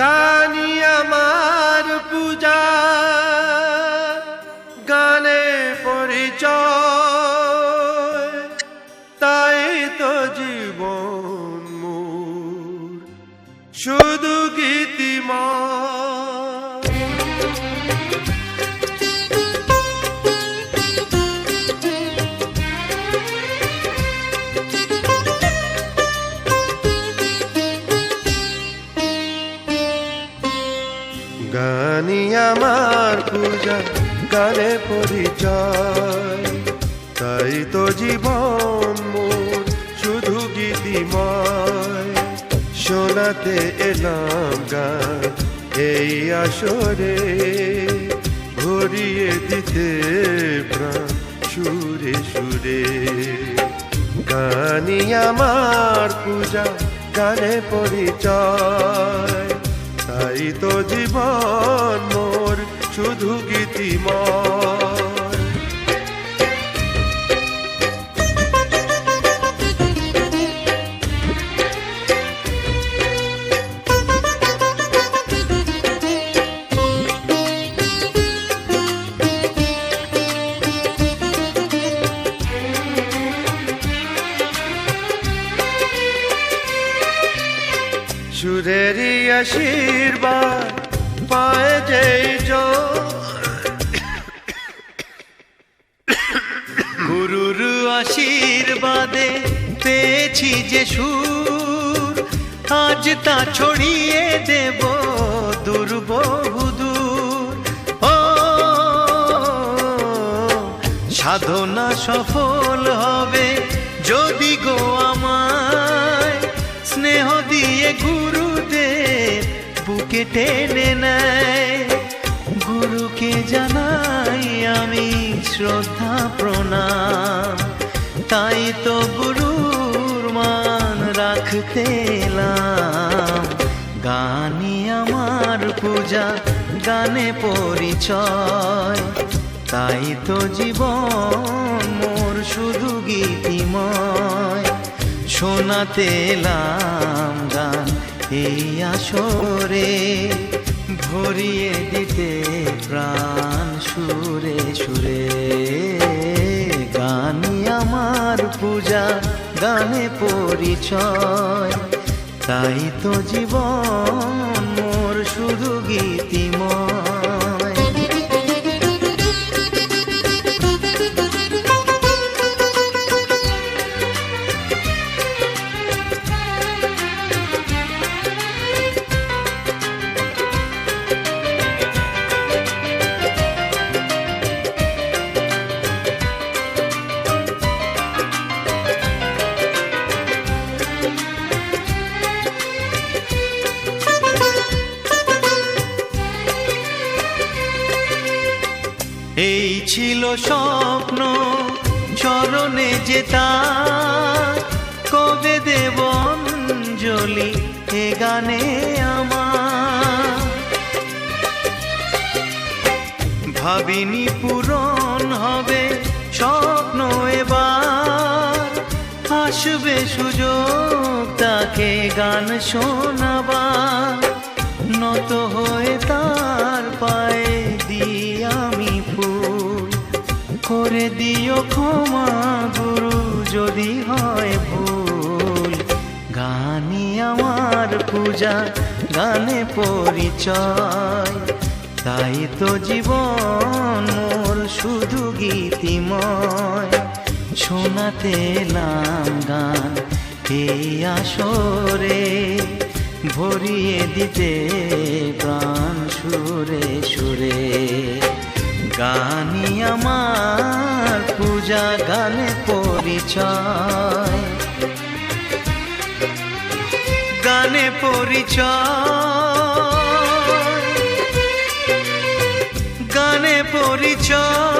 গানি আমার পূজা, গানে পরিচয়, তাই তো জীবন মোর শুধু গীতিময়। গানি আমার পূজা, গানে পরিচয়, তাই তো জীবন মোর শুধু গীতিময়। শোনাতে এলাম গান এই আসরে, ভরিয়ে দিতে প্রাণ সুরে সুরে। গানি আমার পূজা, গানে পরিচয়, তাই তো জীবন মোর শুধু গীতিময়। সুরেরই আশীর্বাদ পায় যেই গুরুর আশীর্বাদে পেয়েছি যে সুর, আজ তা ছড়িয়ে দেব দূর বহুদূর। ও সাধনা সফল হবে যদি গো আমায় স্নেহ দিয়ে গুরুদেব বুকে টেনে নেয়। গুরুকে জানাই আমি শ্রদ্ধা প্রণাম, তাই তো গুরুর মান রাখতে এলাম। গানি আমার পূজা, গানে পরিচয়, তাই তো জীবন মোর শুধু গীতিময়। শোনাতে এলাম গান এই আসরে, ভরিয়ে দিতে প্রাণ সুরে সুরে। গানি আমার পূজা, গানে পরিচয়, তাই তো জীবন মোর শুধু গীতিময়। এই ছিল স্বপ্ন চরণে যেতা, কবে দেব অঞ্জলি এ গানে আমার। ভাবিনি পূরণ হবে স্বপ্ন এবার, আসবে সুযোগ তাকে গান শোনাবার। নত হয়ে তার পায়ে দিই আমি ফুল, করে দিও ক্ষমা গুরু যদি হয় ভুল। গানি আমার পূজা, গানে পরিচয়, তাই তো জীবন মোর শুধু গীতিময়। শোনাতে এলাম গান এই আসরে, ভরিয়ে দিতে প্রাণ সুরে সুরে। গানি আমার পূজা, গানে পরিচয়, গানে পরিচয়, গানে পরিচয়।